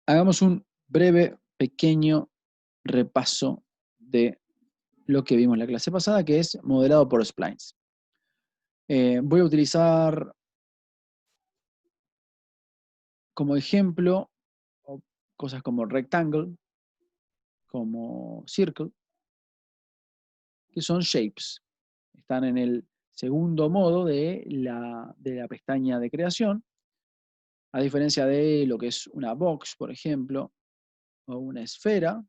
Hagamos un breve, pequeño repaso de lo que vimos en la clase pasada, que es modelado por splines. Voy a utilizar como ejemplo cosas como rectangle, como circle, que son shapes. Están en el segundo modo de la pestaña de creación, a diferencia de lo que es una box, por ejemplo, o una esfera,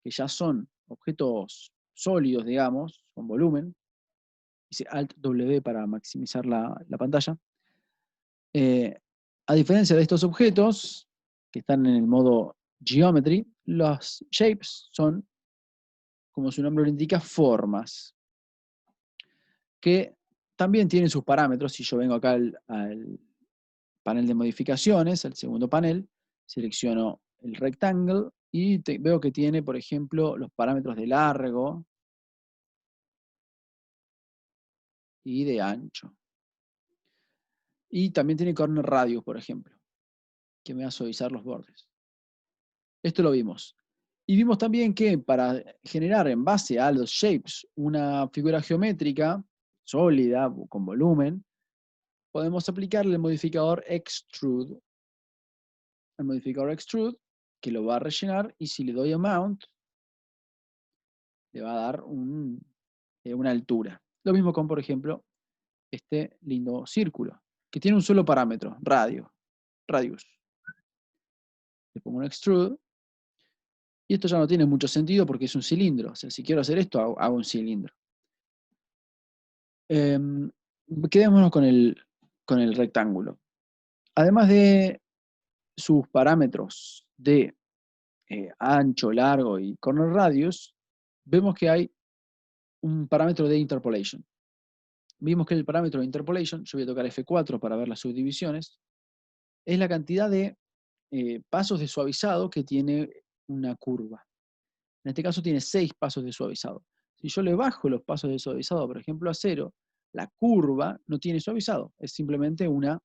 que ya son objetos sólidos, digamos, con volumen. Hice Alt W para maximizar la pantalla. A diferencia de estos objetos, que están en el modo Geometry, los shapes son, como su nombre lo indica, formas, que también tienen sus parámetros. Si yo vengo acá al panel de modificaciones, al segundo panel, selecciono el rectangle y veo que tiene, por ejemplo, los parámetros de largo y de ancho. Y también tiene corner radius, por ejemplo, que me va a suavizar los bordes. Esto lo vimos. Y vimos también que para generar en base a los shapes una figura geométrica sólida, con volumen, podemos aplicarle el modificador extrude. El modificador extrude, que lo va a rellenar, y si le doy a mount, le va a dar una altura. Lo mismo con, por ejemplo, este lindo círculo, que tiene un solo parámetro, radius. Le pongo un extrude, y esto ya no tiene mucho sentido porque es un cilindro. O sea, si quiero hacer esto, hago un cilindro. Quedémonos con el rectángulo. Además de sus parámetros de ancho, largo y corner radius, vemos que hay un parámetro de interpolation. Vimos que el parámetro de interpolation, yo voy a tocar F4 para ver las subdivisiones, es la cantidad de pasos de suavizado que tiene una curva. En este caso tiene 6 pasos de suavizado. Si yo le bajo los pasos de suavizado, por ejemplo, a 0, la curva no tiene suavizado, es simplemente una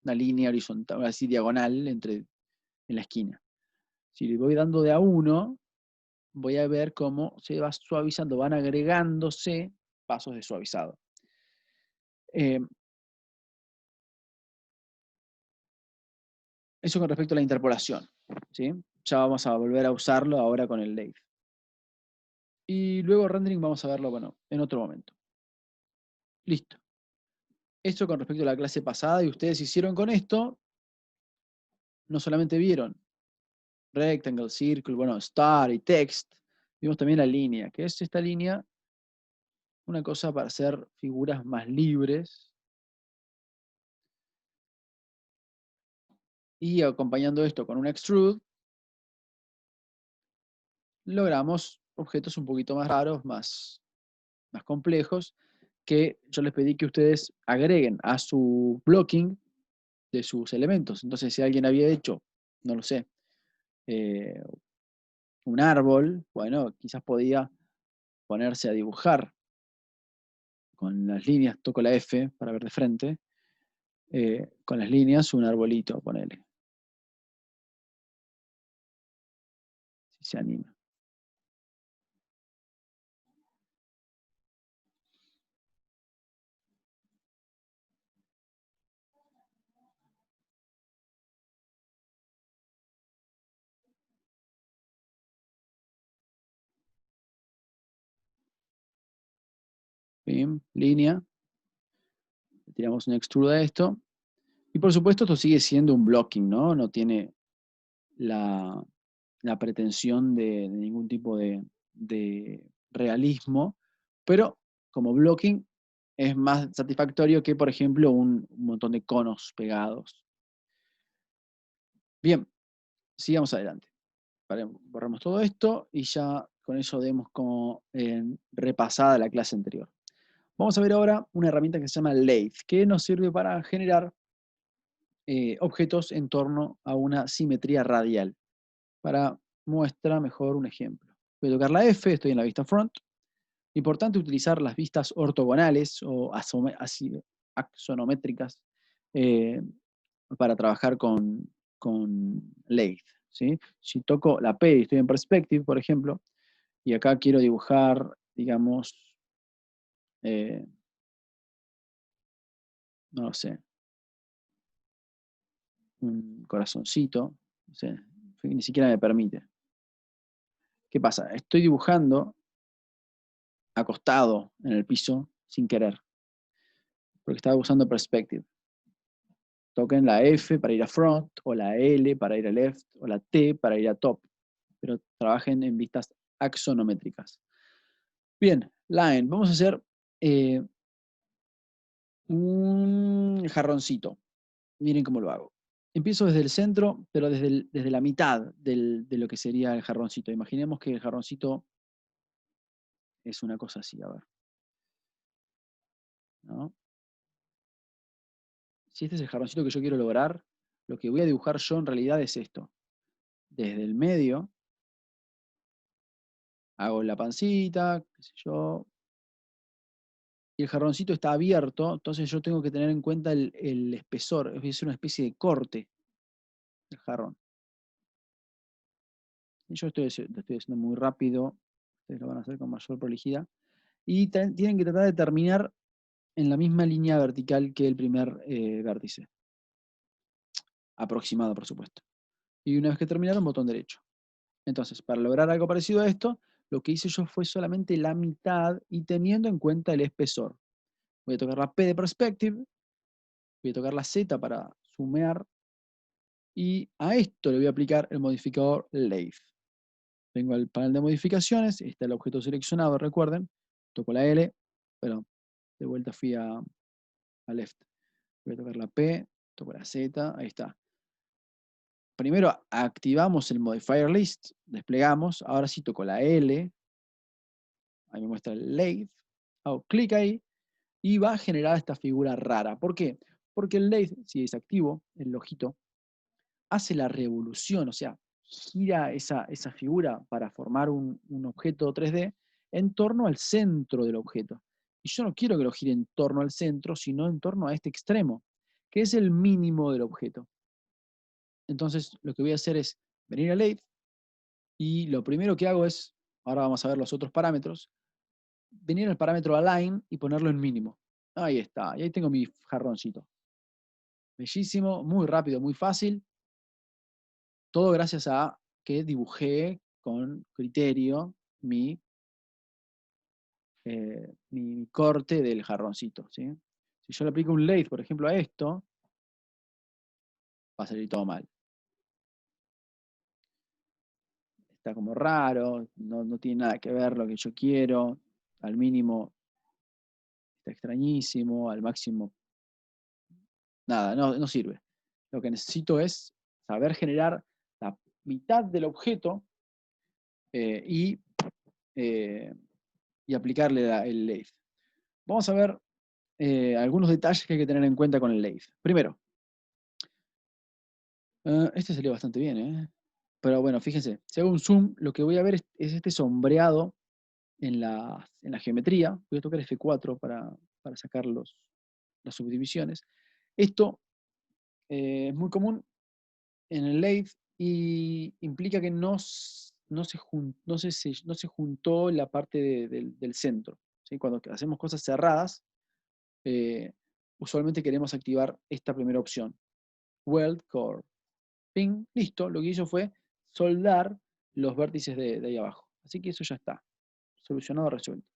línea horizontal, así diagonal en la esquina. Si le voy dando de a 1, voy a ver cómo se va suavizando, van agregándose pasos de suavizado. Eso con respecto a la interpolación, ¿sí? Ya vamos a volver a usarlo ahora con el lathe. Y luego rendering vamos a verlo, bueno, en otro momento. Listo. Esto con respecto a la clase pasada, y ustedes hicieron con esto, no solamente vieron rectangle, circle, bueno, star y text, vimos también la línea, que es esta línea, una cosa para hacer figuras más libres, y acompañando esto con un extrude, logramos objetos un poquito más raros, más complejos, que yo les pedí que ustedes agreguen a su blocking de sus elementos. Entonces, si alguien había hecho, no lo sé, un árbol, bueno, quizás podía ponerse a dibujar con las líneas, toco la F para ver de frente, con las líneas un arbolito, ponele. Si se anima. Bien, línea. Le tiramos un extrude a esto. Y por supuesto esto sigue siendo un blocking, ¿no? No tiene la pretensión de ningún tipo de realismo, pero como blocking es más satisfactorio que, por ejemplo, un montón de conos pegados. Bien, sigamos adelante. Borramos todo esto y ya con eso demos como repasada la clase anterior. Vamos a ver ahora una herramienta que se llama Lathe, que nos sirve para generar objetos en torno a una simetría radial. Para muestra mejor un ejemplo. Voy a tocar la F, estoy en la vista front. Importante utilizar las vistas ortogonales o axonométricas para trabajar con con lathe, ¿sí? Si toco la P y estoy en perspective, por ejemplo, y acá quiero dibujar, digamos, no lo sé, un corazoncito, no sé, ni siquiera me permite. ¿Qué pasa? Estoy dibujando acostado en el piso sin querer, porque estaba usando perspective. Toquen la F para ir a front, o la L para ir a left, o la T para ir a top, pero trabajen en vistas axonométricas. Bien, line. Vamos a hacer un jarroncito. Miren cómo lo hago. Empiezo desde el centro, pero desde la mitad de lo que sería el jarroncito. Imaginemos que el jarroncito es una cosa así, a ver. ¿No? Si este es el jarroncito que yo quiero lograr, lo que voy a dibujar yo en realidad es esto. Desde el medio, hago la pancita, qué sé yo, y el jarroncito está abierto, entonces yo tengo que tener en cuenta el espesor, es decir, una especie de corte del jarrón. Y yo lo estoy haciendo muy rápido, ustedes lo van a hacer con mayor prolijidad, y tienen que tratar de terminar en la misma línea vertical que el primer vértice, aproximado por supuesto. Y una vez que terminaron, botón derecho. Entonces, para lograr algo parecido a esto, lo que hice yo fue solamente la mitad y teniendo en cuenta el espesor. Voy a tocar la P de perspective, voy a tocar la Z para zoomear, y a esto le voy a aplicar el modificador lathe. Vengo al panel de modificaciones, está el objeto seleccionado, recuerden, toco la L, pero de vuelta fui a left. Voy a tocar la P, toco la Z, ahí está. Primero activamos el modifier list, desplegamos, ahora sí toco la L, ahí me muestra el lathe, hago clic ahí, y va a generar esta figura rara. ¿Por qué? Porque el lathe, si es activo, el ojito, hace la revolución, o sea, gira esa figura para formar un objeto 3D en torno al centro del objeto. Y yo no quiero que lo gire en torno al centro, sino en torno a este extremo, que es el mínimo del objeto. Entonces, lo que voy a hacer es venir a Lathe, y lo primero que hago es, ahora vamos a ver los otros parámetros, venir al parámetro Align y ponerlo en mínimo. Ahí está, y ahí tengo mi jarroncito. Bellísimo, muy rápido, muy fácil. Todo gracias a que dibujé con criterio mi corte del jarroncito, ¿sí? Si yo le aplico un lathe, por ejemplo, a esto, va a salir todo mal. Está como raro, no tiene nada que ver lo que yo quiero. Al mínimo está extrañísimo, al máximo nada, no sirve. Lo que necesito es saber generar la mitad del objeto eh, eh, y aplicarle el lathe. Vamos a ver algunos detalles que hay que tener en cuenta con el lathe. Primero, este salió bastante bien, ¿eh? Pero bueno, fíjense, si hago un zoom, lo que voy a ver es este sombreado en la geometría. Voy a tocar F4 para sacar las subdivisiones. Esto es muy común en el lathe y implica que no se juntó la parte del centro, ¿sí? Cuando hacemos cosas cerradas, eh, usualmente queremos activar esta primera opción, Weld Core. Ping, listo, lo que hizo fue soldar los vértices de ahí abajo. Así que eso ya está, solucionado, resuelto.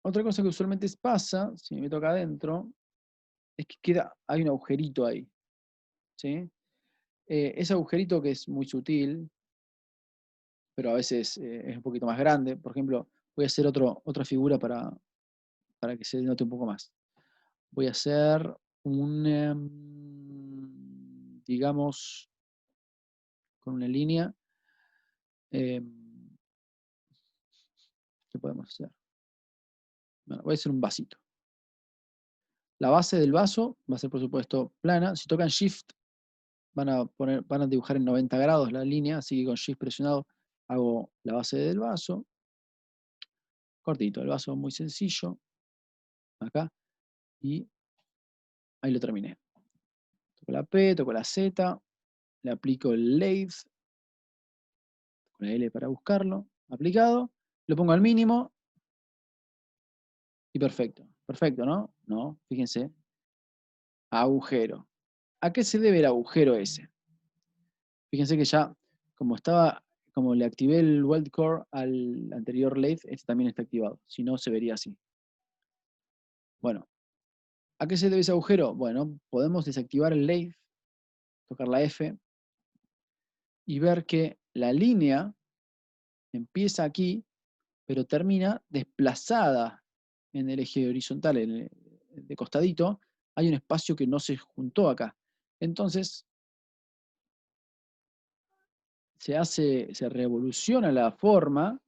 Otra cosa que usualmente pasa, si me meto acá adentro, es que hay un agujerito ahí, ¿sí? Ese agujerito, que es muy sutil, pero a veces es un poquito más grande. Por ejemplo, voy a hacer otra figura para que se note un poco más. Voy a hacer digamos, con una línea. ¿Qué podemos hacer? Bueno, voy a hacer un vasito. La base del vaso va a ser, por supuesto, plana. Si tocan Shift, van a dibujar en 90 grados la línea, así que con Shift presionado hago la base del vaso. Cortito, el vaso muy sencillo. Acá. Y ahí lo terminé. Toco la P, toco la Z, le aplico el lathe, con la L para buscarlo, aplicado, lo pongo al mínimo y perfecto. Perfecto, ¿no? No, fíjense. Agujero. ¿A qué se debe el agujero ese? Fíjense que ya, como le activé el weld core al anterior lathe, este también está activado. Si no, se vería así. Bueno, ¿a qué se debe ese agujero? Bueno, podemos desactivar el lathe, tocar la F y ver que la línea empieza aquí, pero termina desplazada en el eje horizontal, de costadito. Hay un espacio que no se juntó acá. Entonces, se revoluciona la forma,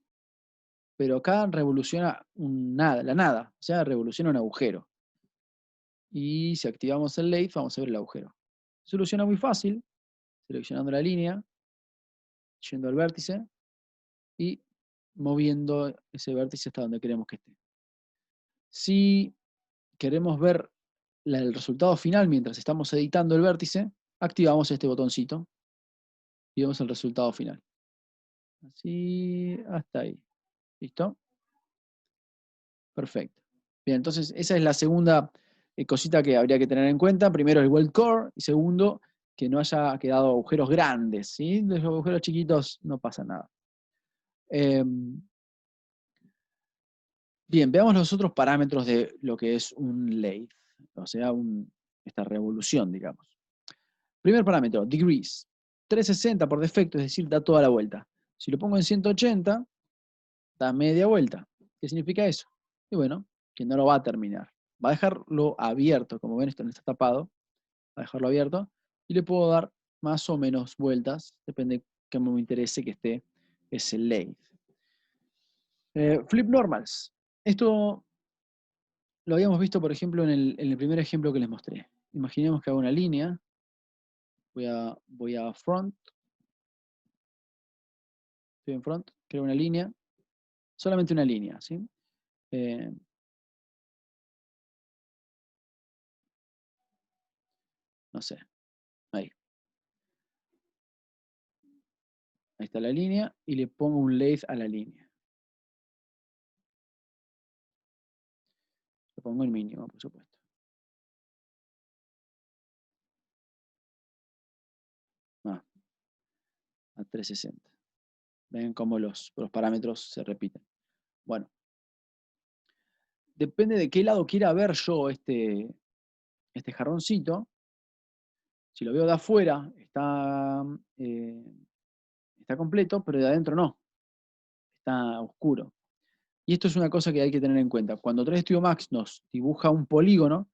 pero acá revoluciona la nada, o sea, revoluciona un agujero. Y si activamos el lathe, vamos a ver el agujero. Soluciona muy fácil, seleccionando la línea, yendo al vértice y moviendo ese vértice hasta donde queremos que esté. Si queremos ver el resultado final mientras estamos editando el vértice, activamos este botoncito y vemos el resultado final. Así, hasta ahí. ¿Listo? Perfecto. Bien, entonces esa es la segunda cosita que habría que tener en cuenta. Primero el weld core y segundo, que no haya quedado agujeros grandes. ¿Sí? De los agujeros chiquitos no pasa nada. Bien, veamos los otros parámetros de lo que es un lathe, o sea, esta revolución, digamos. Primer parámetro, degrees. 360 por defecto, es decir, da toda la vuelta. Si lo pongo en 180, da media vuelta. ¿Qué significa eso? Y bueno, que no lo va a terminar. Va a dejarlo abierto, como ven, esto no está tapado. Va a dejarlo abierto y le puedo dar más o menos vueltas, depende de qué me interese que esté ese lathe. Flip normals. Esto lo habíamos visto, por ejemplo, en el primer ejemplo que les mostré. Imaginemos que hago una línea. Voy a front. Estoy en front, creo una línea. Solamente una línea, ¿sí? No sé. Ahí. Ahí está la línea. Y le pongo un lathe a la línea. Le pongo el mínimo, por supuesto. A 360. Ven cómo los parámetros se repiten. Bueno, depende de qué lado quiera ver yo este jarroncito. Si lo veo de afuera, está completo, pero de adentro no. Está oscuro. Y esto es una cosa que hay que tener en cuenta. Cuando 3D Studio Max nos dibuja un polígono,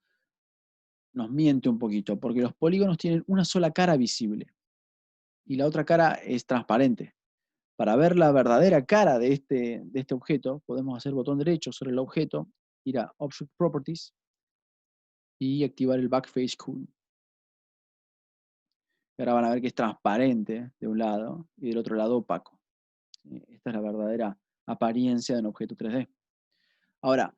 nos miente un poquito, porque los polígonos tienen una sola cara visible y la otra cara es transparente. Para ver la verdadera cara de este objeto, podemos hacer botón derecho sobre el objeto, ir a Object Properties y activar el Backface Cool. Y ahora van a ver que es transparente de un lado y del otro lado opaco. Esta es la verdadera apariencia de un objeto 3D. Ahora,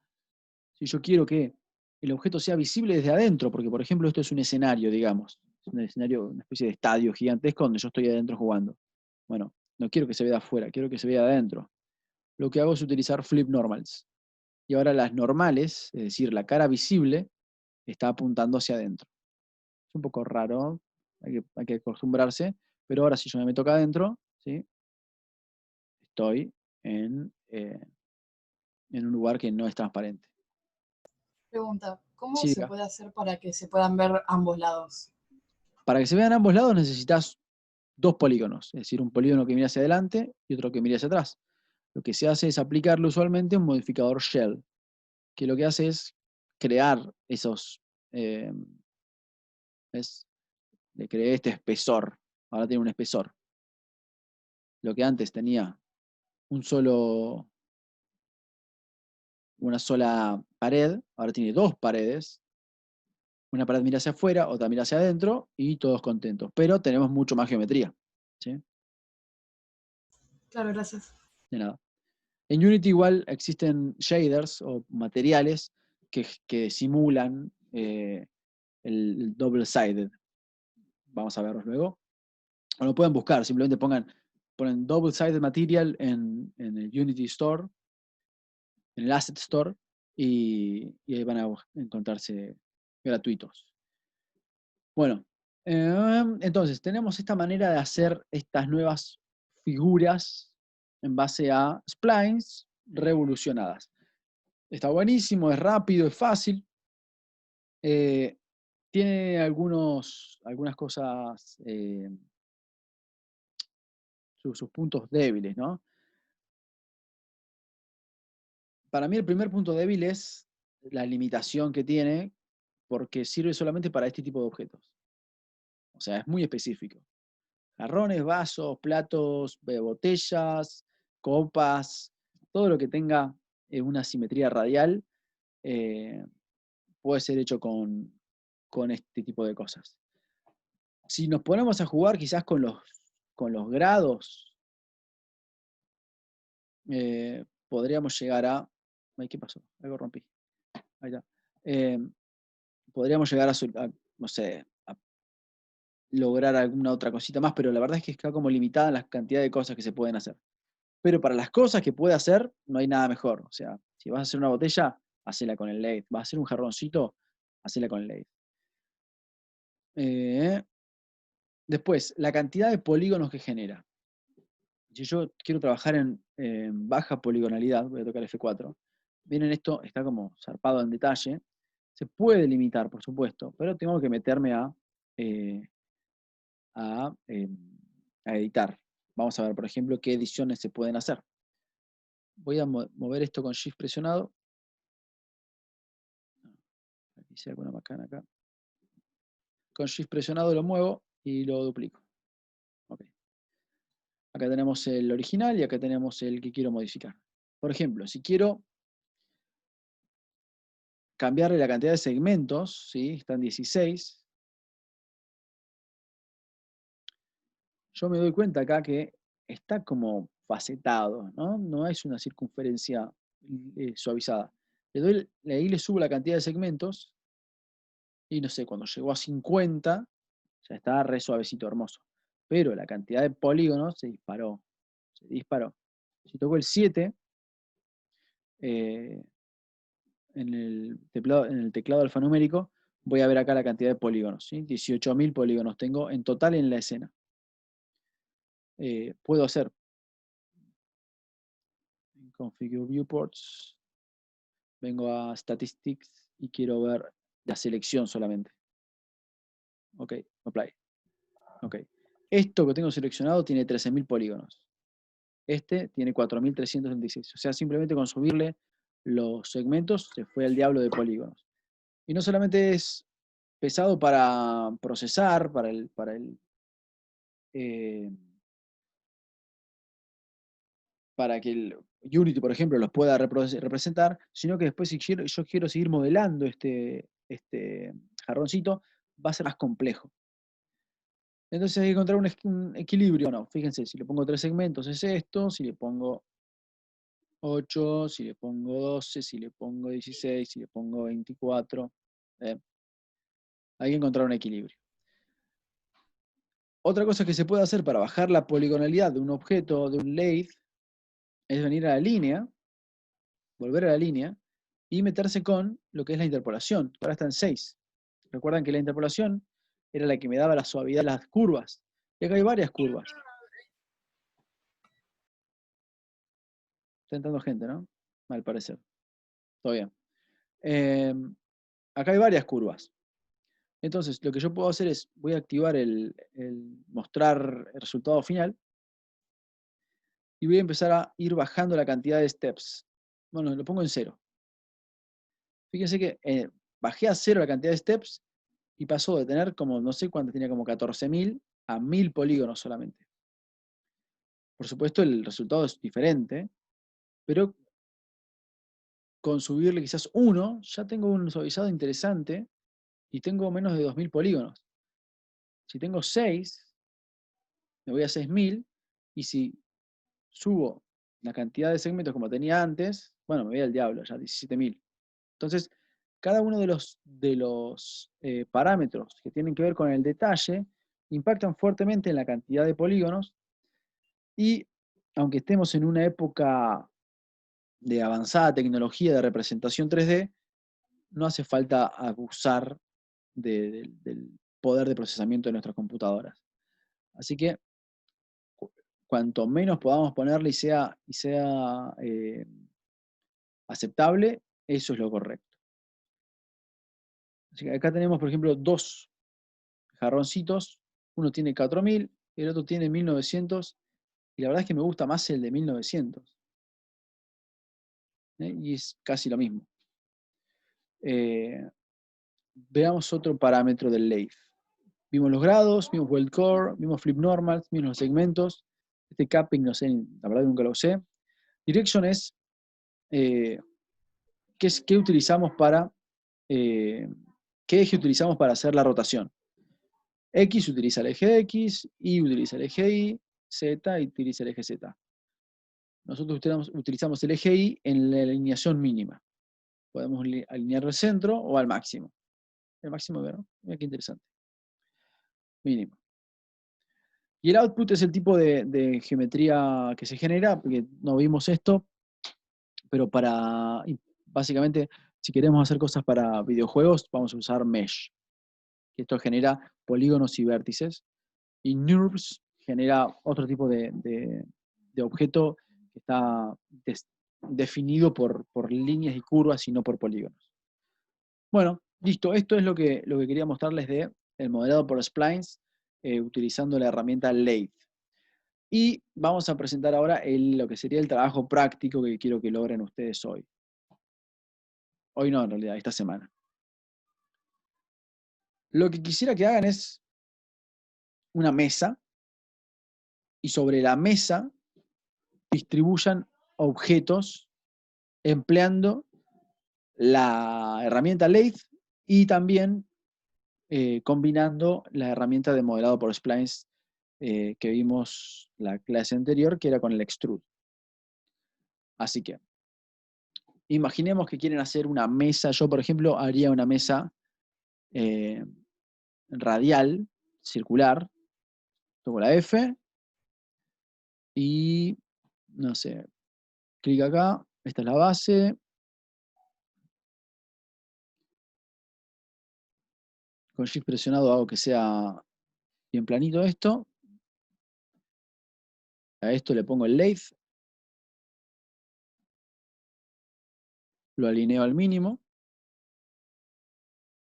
si yo quiero que el objeto sea visible desde adentro, porque por ejemplo esto es un escenario, digamos, es un escenario, una especie de estadio gigantesco donde yo estoy adentro jugando. Bueno, no quiero que se vea de afuera, quiero que se vea de adentro. Lo que hago es utilizar Flip Normals. Y ahora las normales, es decir, la cara visible, está apuntando hacia adentro. Es un poco raro, hay que acostumbrarse, pero ahora si yo me meto acá adentro, ¿sí? Estoy en un lugar que no es transparente. Pregunta, ¿cómo Sí, se diga. puede hacer para que se puedan ver ambos lados? Para que se vean ambos lados necesitas dos polígonos, es decir, un polígono que mira hacia adelante y otro que mira hacia atrás. Lo que se hace es aplicarle usualmente un modificador shell, que lo que hace es crear esos, eh, le creé este espesor, ahora tiene un espesor. Lo que antes tenía una sola pared, ahora tiene dos paredes. Una pared mira hacia afuera, otra mira hacia adentro y todos contentos. Pero tenemos mucho más geometría. ¿Sí? Claro, gracias. De nada. En Unity igual existen shaders o materiales que simulan el double-sided. vamos a verlos luego. O lo pueden buscar, simplemente ponen double-sided material en el Unity Store, en el Asset Store, y ahí van a encontrarse gratuitos. Bueno, entonces tenemos esta manera de hacer estas nuevas figuras en base a splines revolucionadas. Está buenísimo, es rápido, es fácil. Tiene algunas cosas, sus puntos débiles, ¿no? Para mí el primer punto débil es la limitación que tiene, porque sirve solamente para este tipo de objetos. O sea, es muy específico. Jarrones, vasos, platos, botellas, copas, todo lo que tenga una simetría radial puede ser hecho con este tipo de cosas. Si nos ponemos a jugar quizás con los grados, podríamos llegar a... Ay, ¿qué pasó? Algo rompí. Ahí está. Podríamos llegar no sé, a lograr alguna otra cosita más, pero la verdad es que está como limitada la cantidad de cosas que se pueden hacer. Pero para las cosas que puede hacer, no hay nada mejor. O sea, si vas a hacer una botella, hacela con el lathe. Vas a hacer un jarroncito, hacela con el lathe. Después, la cantidad de polígonos que genera. Si yo quiero trabajar en baja poligonalidad, voy a tocar F4. Miren, esto está como zarpado en detalle. Se puede limitar, por supuesto, pero tengo que meterme eh, a, eh, a editar. Vamos a ver, por ejemplo, qué ediciones se pueden hacer. Voy a mover esto con Shift presionado. Hice alguna macana acá. Con Shift presionado lo muevo y lo duplico. Okay. Acá tenemos el original y acá tenemos el que quiero modificar. Por ejemplo, si quiero cambiarle la cantidad de segmentos, ¿sí? Están 16. Yo me doy cuenta acá que está como facetado, ¿no? No es una circunferencia suavizada. Ahí le subo la cantidad de segmentos y no sé, cuando llegó a 50, ya está re suavecito, hermoso. Pero la cantidad de polígonos se disparó. Se disparó. Si toco el 7, en el teclado alfanumérico, voy a ver acá la cantidad de polígonos. ¿Sí? 18.000 polígonos tengo en total en la escena. Puedo hacer Configure Viewports, vengo a Statistics y quiero ver la selección solamente. Ok, Apply. Ok. Esto que tengo seleccionado tiene 13.000 polígonos. Este tiene 4.336. O sea, simplemente con subirle los segmentos se fue al diablo de polígonos. Y no solamente es pesado para procesar, eh, para que el Unity, por ejemplo, los pueda representar, sino que después si yo quiero seguir modelando este jarroncito, va a ser más complejo. Entonces hay que encontrar un equilibrio. Bueno, fíjense, si le pongo 3 segmentos es esto, si le pongo 8, si le pongo 12, si le pongo 16, si le pongo 24. Hay que encontrar un equilibrio. Otra cosa que se puede hacer para bajar la poligonalidad de un objeto, de un lathe, es venir a la línea, volver a la línea, y meterse con lo que es la interpolación, que ahora está en 6. Recuerdan que la interpolación era la que me daba la suavidad de las curvas. Y acá hay varias curvas. Está entrando gente, ¿no? Al parecer. Todo bien. Acá hay varias curvas. Entonces, lo que yo puedo hacer es, voy a activar el mostrar el resultado final y voy a empezar a ir bajando la cantidad de steps. Bueno, lo pongo en 0. Fíjense que bajé a 0 la cantidad de steps y pasó de tener como, no sé cuánto, tenía como 14.000 a 1.000 polígonos solamente. Por supuesto, el resultado es diferente, pero con subirle quizás 1, ya tengo un suavizado interesante y tengo menos de 2.000 polígonos. Si tengo 6, me voy a 6.000, y si subo la cantidad de segmentos como tenía antes, bueno, me voy al diablo, ya 17.000. Entonces, cada uno de los parámetros que tienen que ver con el detalle, impactan fuertemente en la cantidad de polígonos y aunque estemos en una época de avanzada tecnología de representación 3D, no hace falta abusar del poder de procesamiento de nuestras computadoras. Así que cuanto menos podamos ponerle y sea aceptable, eso es lo correcto. Así que acá tenemos, por ejemplo, dos jarroncitos. Uno tiene 4000, el otro tiene 1900, y la verdad es que me gusta más el de 1900. Y es casi lo mismo. Veamos otro parámetro del lathe. Vimos los grados, vimos weld core, vimos flip normals, vimos los segmentos. Este capping, no sé, la verdad nunca lo usé. Direction es qué utilizamos para qué eje utilizamos para hacer la rotación. X utiliza el eje X, Y utiliza el eje Y, Z utiliza el eje Z. Nosotros utilizamos el eje Y en la alineación mínima. Podemos alinear al centro o al máximo. El máximo, ¿no? Mira qué interesante. Mínimo. Y el output es el tipo de geometría que se genera, porque no vimos esto, pero básicamente, si queremos hacer cosas para videojuegos, vamos a usar Mesh. Que esto genera polígonos y vértices. Y NURBS genera otro tipo de objeto que está definido por líneas y curvas y no por polígonos. Bueno, listo. Esto es lo que quería mostrarles del modelado por splines utilizando la herramienta Lathe. Y vamos a presentar ahora lo que sería el trabajo práctico que quiero que logren ustedes hoy. Hoy no, en realidad, esta semana. Lo que quisiera que hagan es una mesa y sobre la mesa distribuyan objetos empleando la herramienta Lathe y también combinando la herramienta de modelado por splines que vimos la clase anterior, que era con el extrude. Así que, imaginemos que quieren hacer una mesa. Yo, por ejemplo, haría una mesa radial, circular. Toco la F y, no sé, clic acá. Esta es la base. Con Shift presionado hago que sea bien planito esto. A esto le pongo el lathe. Lo alineo al mínimo.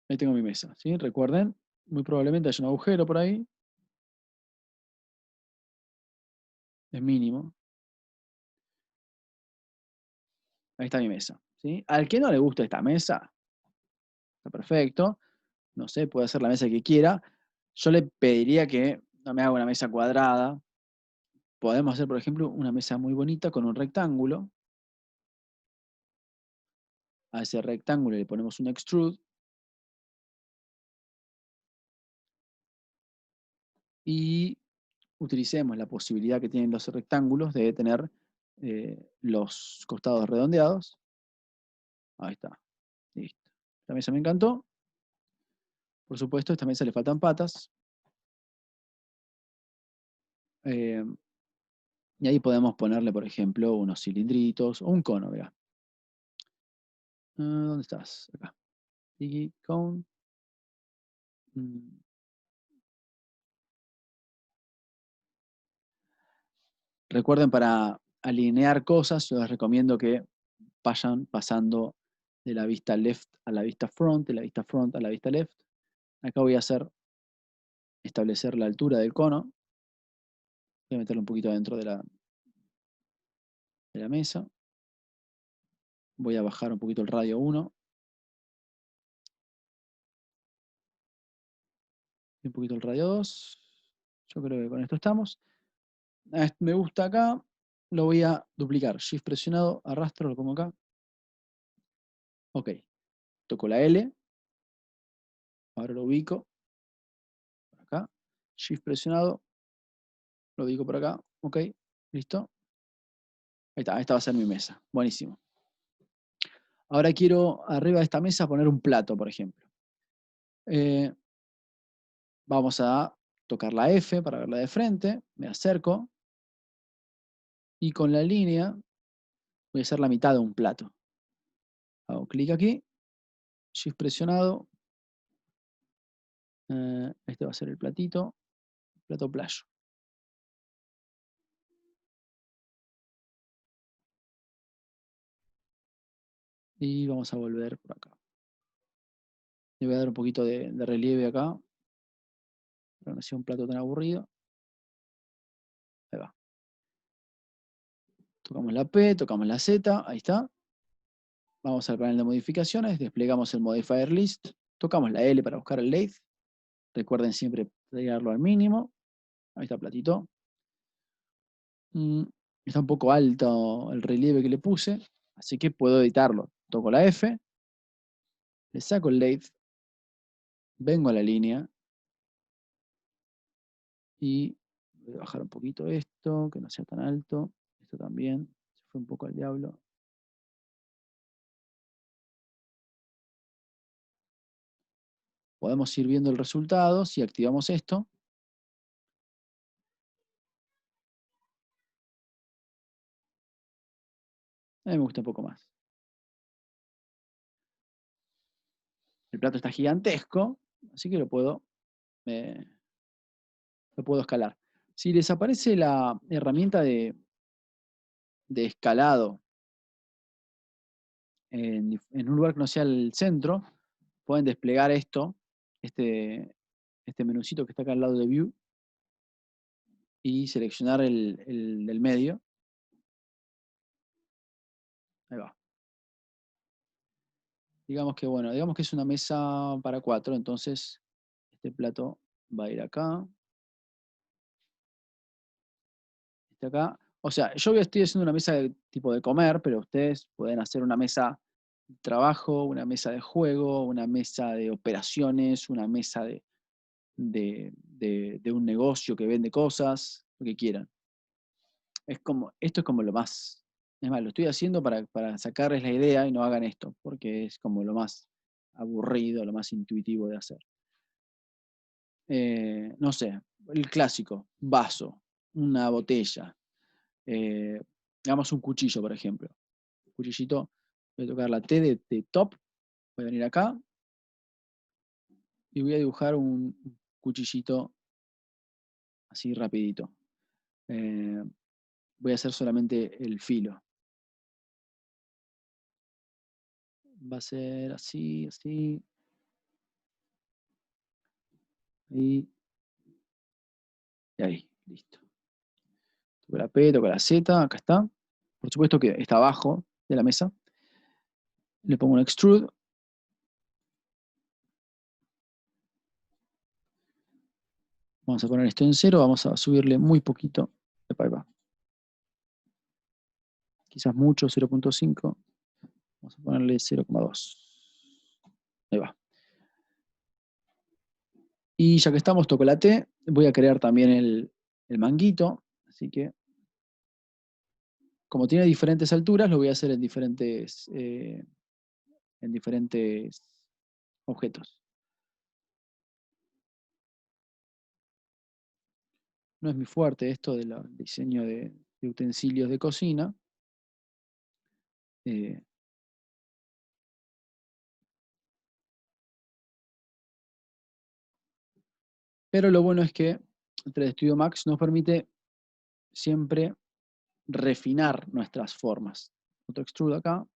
Ahí tengo mi mesa, ¿sí? Recuerden, muy probablemente haya un agujero por ahí. Es mínimo. Ahí está mi mesa, ¿sí? Al que no le gusta esta mesa, está perfecto. No sé, puede hacer la mesa que quiera. Yo le pediría que no me haga una mesa cuadrada. Podemos hacer, por ejemplo, una mesa muy bonita con un rectángulo. A ese rectángulo le ponemos un extrude. Y utilicemos la posibilidad que tienen los rectángulos de tener los costados redondeados. Ahí está. Listo. Esta mesa me encantó. Por supuesto, a esta mesa le faltan patas. Y ahí podemos ponerle, por ejemplo, unos cilindritos o un cono, ¿verdad? ¿Dónde estás? Acá. Digi cone. Recuerden, para alinear cosas, yo les recomiendo que vayan pasando de la vista left a la vista front, de la vista front a la vista left. Acá voy a establecer la altura del cono. Voy a meterlo un poquito dentro de la mesa. Voy a bajar un poquito el radio 1. Y un poquito el radio 2. Yo creo que con esto estamos. Me gusta acá. Lo voy a duplicar. Shift presionado, arrastro, lo pongo acá. Ok. Toco la L. Ahora lo ubico. Acá. Shift presionado. Lo ubico por acá. Ok. Listo. Ahí está. Esta va a ser mi mesa. Buenísimo. Ahora quiero arriba de esta mesa poner un plato, por ejemplo. Vamos a tocar la F para verla de frente, me acerco, y con la línea voy a hacer la mitad de un plato. Hago clic aquí, Shift presionado, este va a ser el platito, plato playo. Y vamos a volver por acá. Le voy a dar un poquito de relieve acá, para que no sea un plato tan aburrido. Ahí va. Tocamos la P, tocamos la Z, ahí está. Vamos al panel de modificaciones, desplegamos el Modifier List, tocamos la L para buscar el lathe. Recuerden siempre pegarlo al mínimo. Ahí está el platito. Está un poco alto el relieve que le puse, así que puedo editarlo. Toco la F, le saco el lathe, vengo a la línea y voy a bajar un poquito esto, que no sea tan alto. Esto también, se fue un poco al diablo. Podemos ir viendo el resultado si activamos esto. A mí me gusta un poco más. El plato está gigantesco, así que lo puedo escalar. Si les aparece la herramienta de escalado en un lugar que no sea el centro, pueden desplegar este menucito que está acá al lado de View, y seleccionar el del medio. Ahí va. Digamos que es una mesa para 4, entonces este plato va a ir acá. Este acá. O sea, yo estoy haciendo una mesa de tipo de comer, pero ustedes pueden hacer una mesa de trabajo, una mesa de juego, una mesa de operaciones, una mesa de un negocio que vende cosas, lo que quieran. Esto es como lo más. Es más, lo estoy haciendo para sacarles la idea y no hagan esto, porque es como lo más aburrido, lo más intuitivo de hacer. No sé, el clásico, vaso, una botella, digamos un cuchillo, por ejemplo. Cuchillito, voy a tocar la T de top, voy a venir acá y voy a dibujar un cuchillito así rapidito. Voy a hacer solamente el filo. Va a ser así, así. Y ahí, listo. Toco la P, toco la Z, acá está. Por supuesto que está abajo de la mesa. Le pongo un extrude. Vamos a poner esto en 0, vamos a subirle muy poquito. Epa, epa. Quizás mucho, 0.5. Vamos a ponerle 0.2. Ahí va. Y ya que estamos, toco la T. Voy a crear también el manguito. Así que, como tiene diferentes alturas, lo voy a hacer en diferentes objetos. No es muy fuerte esto del diseño de utensilios de cocina. Pero lo bueno es que 3D Studio Max nos permite siempre refinar nuestras formas. Otro extrude acá.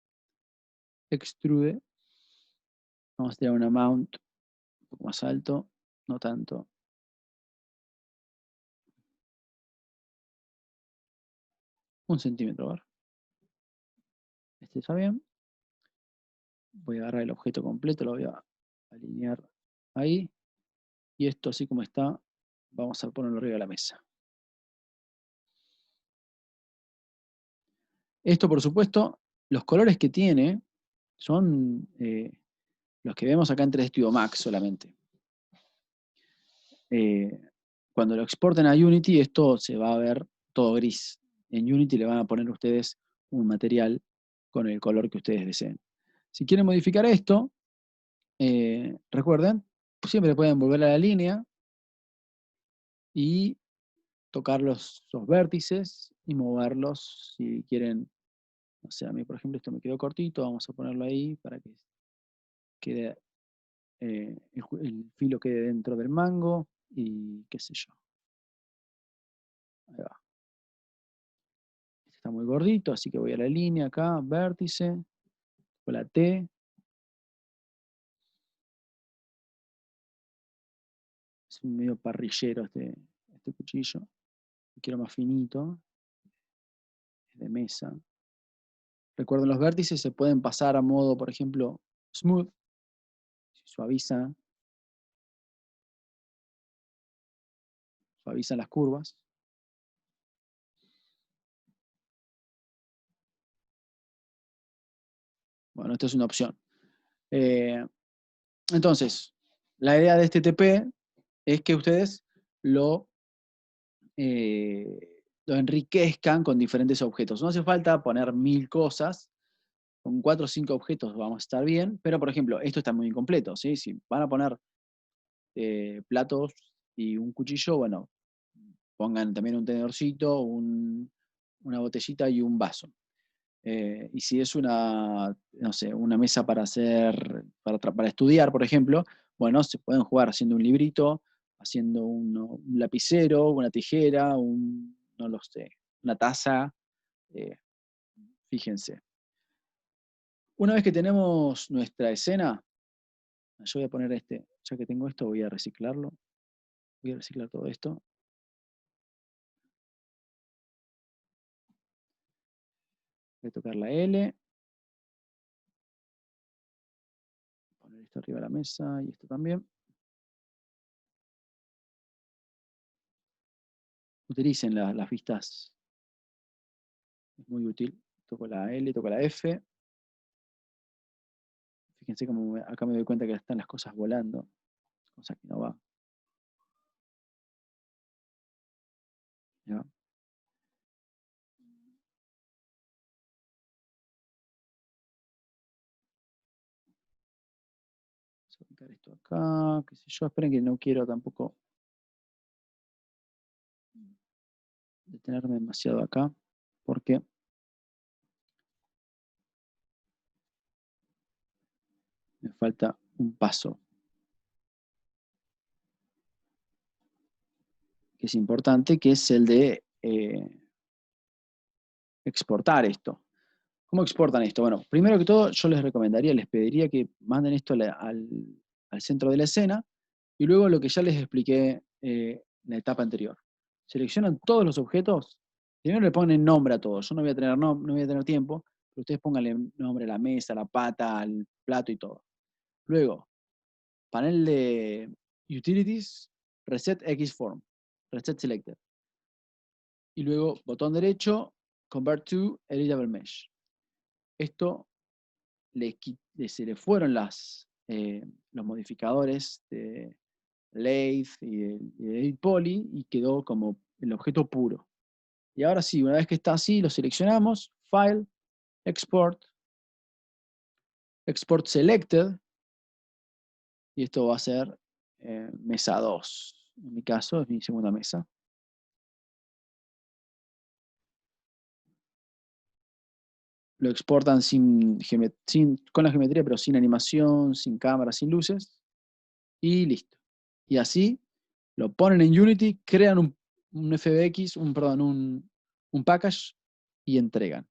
Extrude. Vamos a tirar una mount un poco más alto. No tanto. Un centímetro, a ver. Este está bien. Voy a agarrar el objeto completo, lo voy a alinear ahí. Y esto, así como está, vamos a ponerlo arriba de la mesa. Esto, por supuesto, los colores que tiene son los que vemos acá en 3D Studio Max solamente. Cuando lo exporten a Unity, esto se va a ver todo gris. En Unity le van a poner ustedes un material con el color que ustedes deseen. Si quieren modificar esto, recuerden, siempre pueden volver a la línea, y tocar los vértices y moverlos si quieren. O sea, a mí, por ejemplo, esto me quedó cortito, vamos a ponerlo ahí para que quede, el filo quede dentro del mango y qué sé yo. Ahí va. Este está muy gordito, así que voy a la línea acá, vértice, con la T. Es medio parrillero este cuchillo. Lo quiero más finito, es de mesa. Recuerden, los vértices se pueden pasar a modo, por ejemplo, smooth, suavizan las curvas. Bueno, esta es una opción. Entonces, la idea de este TP es que ustedes lo enriquezcan con diferentes objetos. No hace falta poner 1000 cosas, con 4 o 5 objetos vamos a estar bien, pero por ejemplo, esto está muy incompleto, ¿sí? Si van a poner platos y un cuchillo, bueno, pongan también un tenedorcito, una botellita y un vaso. Y si es no sé, una mesa para para estudiar, por ejemplo, bueno, se pueden jugar haciendo un librito, haciendo un lapicero, una tijera, no lo sé, una taza, fíjense. Una vez que tenemos nuestra escena, yo voy a poner ya que tengo esto, voy a reciclarlo. Voy a reciclar todo esto. Voy a tocar la L. Poner esto arriba de la mesa y esto también. Utilicen las vistas. Es muy útil. Toco la L, toco la F. Fíjense cómo acá me doy cuenta que están las cosas volando. Cosa que no va. ¿Ya? Vamos a aplicar esto acá. Qué sé yo. Esperen que no quiero tampoco detenerme demasiado acá. Porque me falta un paso. Que es importante, que es el de exportar esto. ¿Cómo exportan esto? Bueno, primero que todo, yo les pediría que manden esto al centro de la escena y luego lo que ya les expliqué en la etapa anterior. Seleccionan todos los objetos, primero le ponen nombre a todos. Yo no voy a tener tiempo, pero ustedes pónganle nombre a la mesa, a la pata, al plato y todo. Luego, panel de Utilities, Reset X Form, Reset Selected. Y luego, botón derecho, Convert to Editable Mesh. Esto se le fueron los modificadores de Lathe y de Edit Poly y quedó como el objeto puro. Y ahora sí, una vez que está así, lo seleccionamos, File, Export, Export Selected, y esto va a ser mesa 2. En mi caso, es mi segunda mesa. Lo exportan con la geometría, pero sin animación, sin cámara, sin luces. Y listo. Y así lo ponen en Unity, crean un FBX, un package y entregan.